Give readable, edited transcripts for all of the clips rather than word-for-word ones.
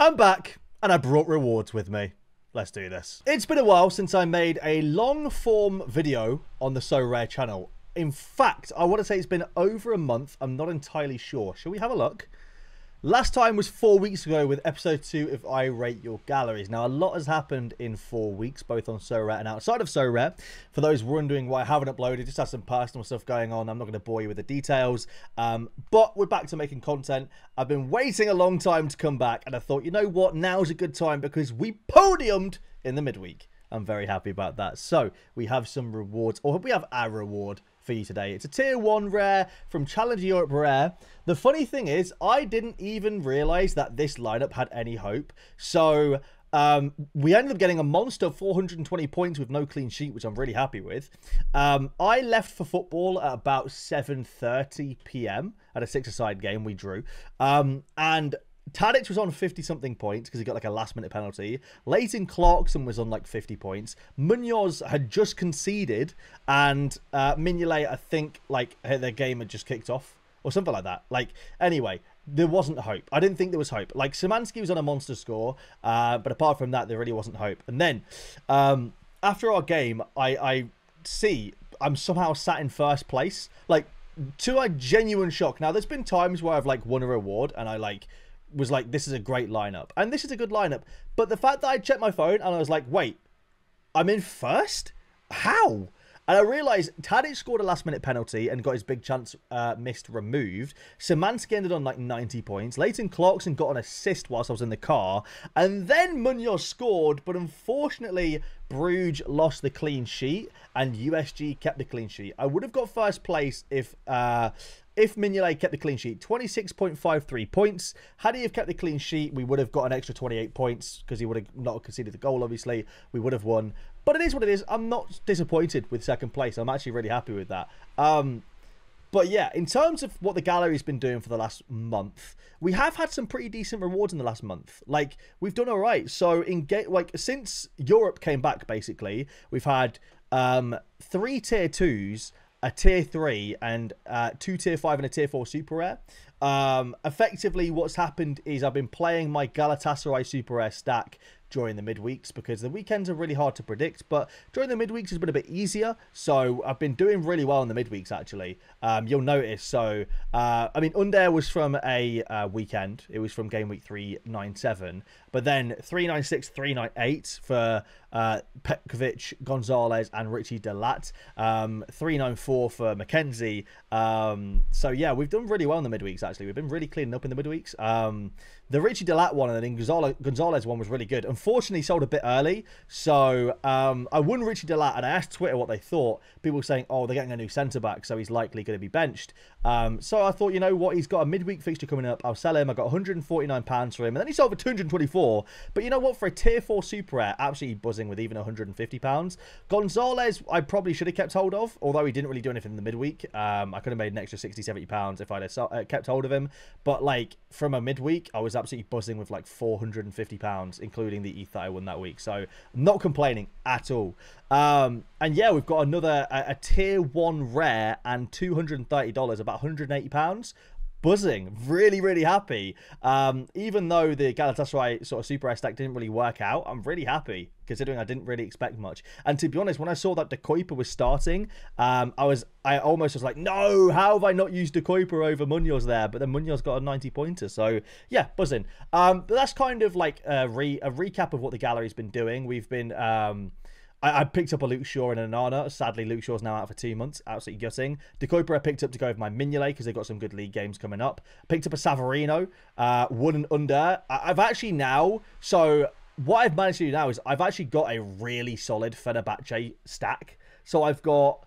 I'm back, and I brought rewards with me. Let's do this. It's been a while since I made a long-form video on the Sorare channel. In fact, I want to say it's been over a month. I'm not entirely sure. Shall we have a look? Last time was 4 weeks ago with episode 2 of I Rate Your Galleries. Now, a lot has happened in 4 weeks, both on Sorare and outside of Sorare. For those wondering why I haven't uploaded, just had some personal stuff going on. I'm not going to bore you with the details. But we're back to making content. I've been waiting a long time to come back, and I thought, you know what? Now's a good time because we podiumed in the midweek. I'm very happy about that. So, we have some rewards, or we have our reward for you today. It's a tier 1 rare from Challenger Europe Rare. The funny thing is, I didn't even realize that this lineup had any hope. So we ended up getting a monster 420 points with no clean sheet, which I'm really happy with. I left for football at about 7:30 p.m. at a 6-a-side game we drew. And Tadic was on 50-something points because he got like a last-minute penalty. Leighton Clarkson was on like 50 points. Munoz had just conceded, and Mignolet, I think, like their game had just kicked off or something like that. Like, anyway, there wasn't hope. I didn't think there was hope. Like, Szymanski was on a monster score, but apart from that, there really wasn't hope. And then after our game, I see I'm somehow sat in first place, like to a genuine shock. Now, there's been times where I've like won a reward and I like was like, this is a great lineup and this is a good lineup, but the fact that I checked my phone and I was like, wait, I'm in first? How? And I realized Tadic scored a last-minute penalty and got his big chance missed removed. Szymanski ended on like 90 points. Leighton Clarkson got an assist whilst I was in the car. And then Munoz scored, but unfortunately, Bruges lost the clean sheet and USG kept the clean sheet. I would have got first place if Mignolet kept the clean sheet, 26.53 points. Had he have kept the clean sheet, we would have got an extra 28 points because he would have not conceded the goal, obviously. We would have won. But it is what it is. I'm not disappointed with second place. I'm actually really happy with that. But yeah, in terms of what the gallery's been doing for the last month, we have had some pretty decent rewards in the last month. Like, we've done all right. So, since Europe came back, basically, we've had 3 tier 2s, a tier 3, and 2 tier 5 and a tier 4 super rare. Effectively, what's happened is I've been playing my Galatasaray super rare stack during the midweeks because the weekends are really hard to predict, but during the midweeks has been a bit easier. So I've been doing really well in the midweeks, actually. You'll notice. So I mean, Under was from a weekend. It was from game week 397, but then 396, 398 for Petkovic, Gonzalez, and Richie Delat. 394 for Mackenzie. So yeah, we've done really well in the midweeks, actually. We've been really cleaning up in the midweeks. The Richie Delat one and then Gonzalez one was really good. Unfortunately, sold a bit early. So I won Richie Delat and I asked Twitter what they thought. People were saying, oh, they're getting a new centre-back, so he's likely going to be benched. So I thought, you know what? He's got a midweek fixture coming up. I'll sell him. I got £149 for him. And then he sold for 224. But you know what? For a tier 4 super rare, absolutely buzzing with even £150. Gonzalez, I probably should have kept hold of, although he didn't really do anything in the midweek. I could have made an extra £60, £70 if I'd have kept hold of him. But like from a midweek, I was absolutely buzzing with like £450, including the ETH that I won that week. So I'm not complaining at all. And yeah, we've got another a tier 1 rare and $230, about £180. Buzzing, really, really happy. Even though the Galatasaray sort of super rare stack didn't really work out, I'm really happy considering I didn't really expect much. And to be honest, when I saw that De Kuyper was starting, I almost was like, no, how have I not used De Kuyper over Munoz there? But then Munoz got a 90-pointer, so yeah, buzzing. But that's kind of like a recap of what the gallery's been doing. We've been I picked up a Luke Shaw and an Anana. Sadly, Luke Shaw's now out for 2 months. Absolutely gutting. De Kuyper I picked up to go with my Mignolet because they've got some good league games coming up. Picked up a Savarino. Won and under. I've actually now... So what I've managed to do now is I've actually got a really solid Fenerbahce stack. So I've got...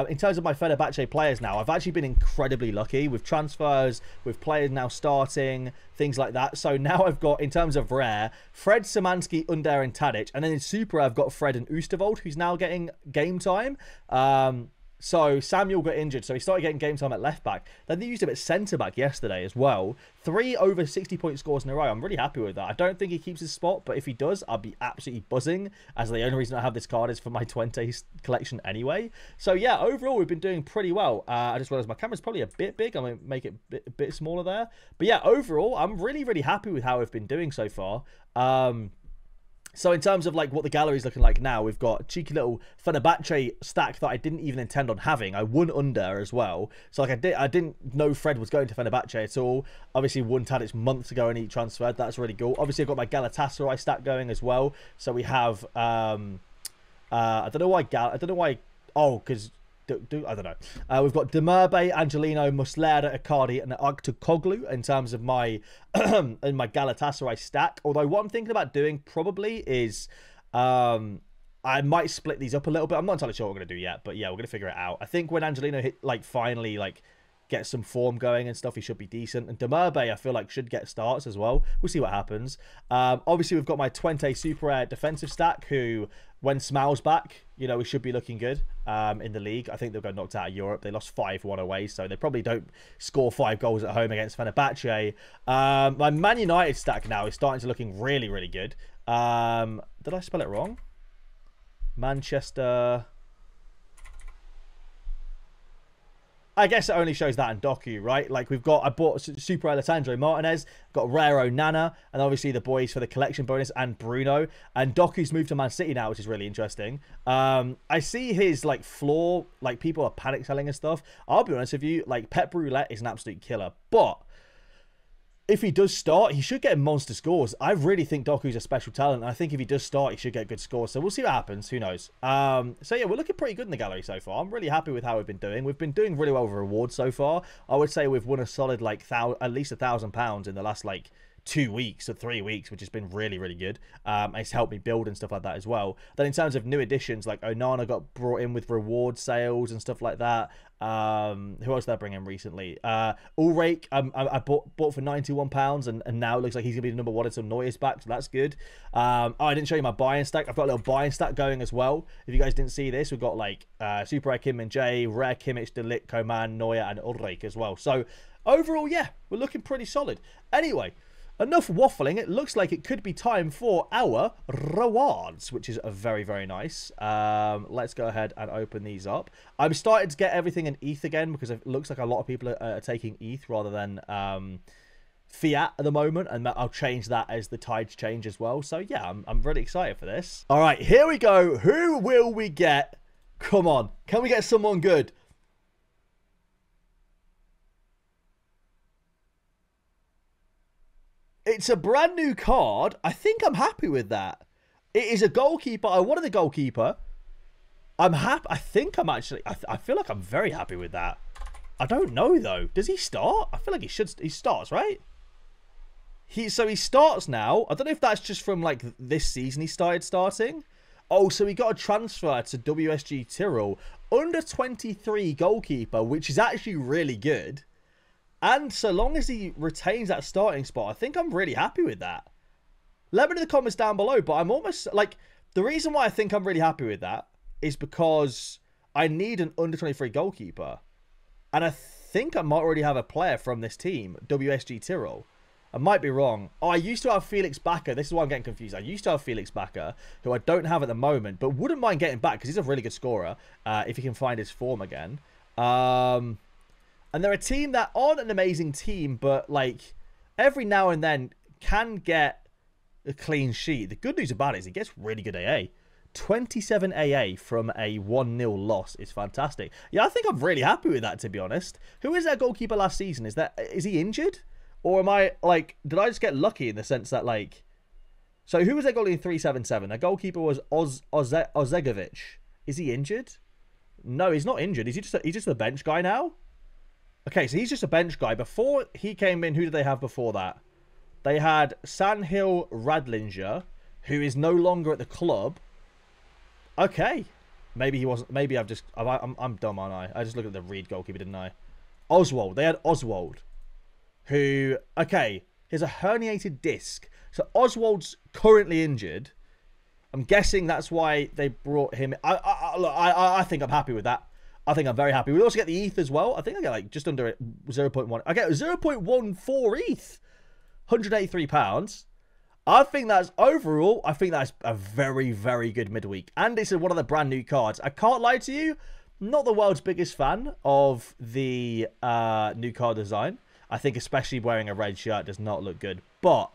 in terms of my Fenerbahce players now, I've actually been incredibly lucky with transfers, with players now starting, things like that. So now I've got, in terms of rare, Fred, Szymanski, Under, and Tadic. And then in super, I've got Fred and Oosterwolde, who's now getting game time. So Samuel got injured, so he started getting game time at left back. Then they used him at centre back yesterday as well. 3 over 60-point scores in a row. I'm really happy with that. I don't think he keeps his spot, but if he does, I'll be absolutely buzzing, as the only reason I have this card is for my 20 collection anyway. So yeah, overall we've been doing pretty well. I just realized my camera's probably a bit big. I'm going to make it a bit smaller there. But yeah, overall, I'm really, really happy with how we've been doing so far. So in terms of like what the gallery's looking like now, we've got a cheeky little Fenerbahce stack that I didn't even intend on having. I won under as well. So like I didn't know Fred was going to Fenerbahce at all. Obviously wouldn't had its months ago and he transferred. That's really cool. Obviously I've got my Galatasaray stack going as well. So we have I don't know why oh, because I don't know. We've got Demirbe, Angelino, Muslera, Icardi, and Aktoglu in terms of my in my Galatasaray stack. Although what I'm thinking about doing probably is I might split these up a little bit. I'm not entirely sure what we're gonna do yet, but yeah, we're gonna figure it out. I think when Angelino finally get some form going and stuff, he should be decent. And Demirbe, I feel like, should get starts as well. We'll see what happens. Obviously, we've got my Twente Super Rare defensive stack, who, when Smal's back, you know, we should be looking good in the league. I think they'll go knocked out of Europe. They lost 5-1 away, so they probably don't score 5 goals at home against Fenerbahce. My Man United stack now is starting to looking really, really good. Did I spell it wrong? Manchester... I guess it only shows that in Doku, right? Like I bought Super Alessandro Martinez, got Raro Nana, and obviously the boys for the collection bonus and Bruno. And Doku's moved to Man City now, which is really interesting. I see his floor, people are panic selling and stuff. I'll be honest with you, Pep Roulette is an absolute killer, but if he does start, he should get monster scores. I really think Doku's a special talent. And I think if he does start, he should get good scores. So we'll see what happens. Who knows? So yeah, we're looking pretty good in the gallery so far. I'm really happy with how we've been doing. We've been doing really well with rewards so far. I would say we've won a solid at least £1,000 in the last 2 weeks or 3 weeks, which has been really, really good. It's helped me build and stuff like that as well. Then in terms of new additions, Onana got brought in with reward sales and stuff like that. Who else did I bring in recently? Ulrich, I bought for £91, and now it looks like he's gonna be the #1 until Neuer's back, so that's good. Oh, I didn't show you my buying stack. I've got a little buying stack going as well. If you guys didn't see this, we've got Super Rare Kim and Jay, Rare Kimmich, De Ligt, Coman, Neuer, and Ulrich as well. So overall, yeah, we're looking pretty solid. Anyway, enough waffling. It looks like it could be time for our rewards, which is very, very nice. Let's go ahead and open these up. I'm starting to get everything in ETH again because it looks like a lot of people are taking ETH rather than fiat at the moment, and I'll change that as the tides change as well. So yeah, I'm really excited for this. All right, here we go. Who will we get? Come on, can we get someone good? It's a brand new card. I think I'm happy with that. It is a goalkeeper. I wanted a goalkeeper. I'm happy. I think I'm actually... I feel like I'm very happy with that. I don't know, though. Does he start? I feel like he should... He starts, right? So he starts now. I don't know if that's just from, this season he started starting. Oh, so he got a transfer to WSG Tyrrell. Under 23 goalkeeper, which is actually really good. And so long as he retains that starting spot, I think I'm really happy with that. Let me know in the comments down below, but I'm almost the reason why I think I'm really happy with that is because I need an under 23 goalkeeper. And I think I might already have a player from this team, WSG Tyrrell. I might be wrong. Oh, I used to have Felix Bakker. This is why I'm getting confused. I used to have Felix Bakker, who I don't have at the moment, but wouldn't mind getting back because he's a really good scorer if he can find his form again. And they're a team that aren't an amazing team, but every now and then can get a clean sheet. The good news about it is it gets really good AA. 27 AA from a 1-0 loss is fantastic. Yeah, I think I'm really happy with that, to be honest. Who is their goalkeeper last season? Is he injured? Or am I, did I just get lucky in the sense that, so who was their goalie in 377? Their goalkeeper was Ozegovic. Is he injured? No, he's not injured. He's just a bench guy now? Okay, so he's just a bench guy. Before he came in, who did they have before that? They had Sanhil Radlinger, who is no longer at the club. Okay. Maybe he wasn't. Maybe I'm dumb, aren't I? I just looked at the Reed goalkeeper, didn't I? Oswald. They had Oswald, who, okay, he has a herniated disc. So Oswald's currently injured. I'm guessing that's why they brought him. I think I'm happy with that. I think I'm very happy. We also get the ETH as well. I think I get like just under 0.1. I get 0.14 ETH. £183. I think that's overall, I think that's a very, very good midweek. And it's one of the brand new cards. I can't lie to you, not the world's biggest fan of the new card design. I think especially wearing a red shirt does not look good. But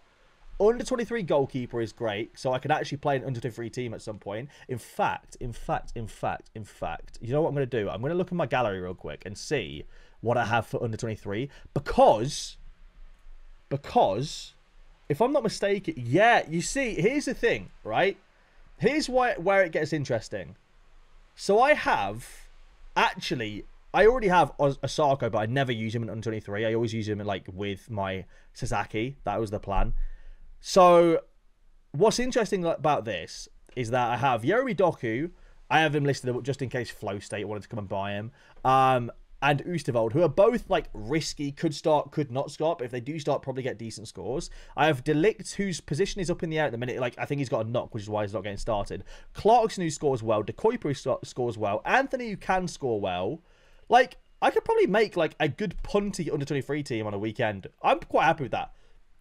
under 23 goalkeeper is great, so I can actually play an under 23 team at some point. In fact, you know what I'm going to do? I'm going to look at my gallery real quick and see what I have for under 23 because if I'm not mistaken, yeah, you see, here's the thing, right? Here's where it gets interesting. So I already have a Sarko, but I never use him in under 23. I always use him like with my Sasaki. That was the plan. So what's interesting about this is that I have Yomi Doku. I have him listed just in case Flow State wanted to come and buy him. And Oosterwolde, who are both like risky, could start, could not start, but if they do start, probably get decent scores. I have Delict, whose position is up in the air at the minute. Like, I think he's got a knock, which is why he's not getting started. Clarkson, who scores well. De Kuiper, who scores well. Anthony, who can score well. Like, I could probably make like a good punty under 23 team on a weekend. I'm quite happy with that.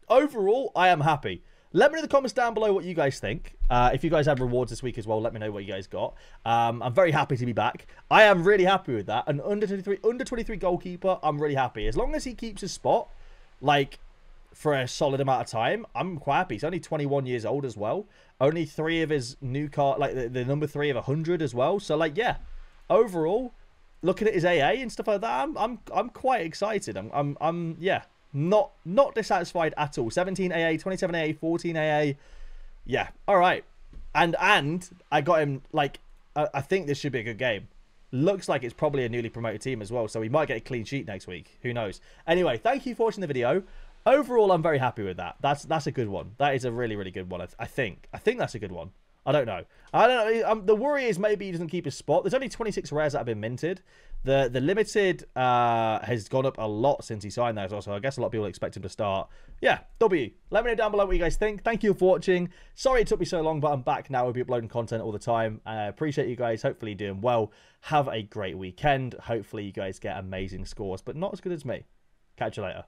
Overall, I am happy. Let me know in the comments down below what you guys think. If you guys have rewards this week as well, let me know what you guys got. I'm very happy to be back. I am really happy with that. And under 23 goalkeeper, I'm really happy. As long as he keeps his spot, like, for a solid amount of time, I'm quite happy. He's only 21 years old as well. Only 3 of his new card, like the number 3 of 100 as well. So, like, yeah. Overall, looking at his AA and stuff like that, I'm quite excited. Yeah. Not dissatisfied at all. 17 AA, 27 AA, 14 AA. Yeah, all right. And I got him, like, I think this should be a good game. Looks like it's probably a newly promoted team as well, so we might get a clean sheet next week. Who knows? Anyway, thank you for watching the video. Overall, I'm very happy with that. That's a good one. That is a really, really good one, I think. I think that's a good one. I don't know. The worry is maybe he doesn't keep his spot. There's only 26 rares that have been minted. The limited has gone up a lot since he signed that, so I guess a lot of people expect him to start. Yeah, W. Let me know down below what you guys think. Thank you for watching. Sorry it took me so long, but I'm back now. We'll be uploading content all the time. I appreciate you guys. Hopefully you're doing well. Have a great weekend. Hopefully you guys get amazing scores, but not as good as me. Catch you later.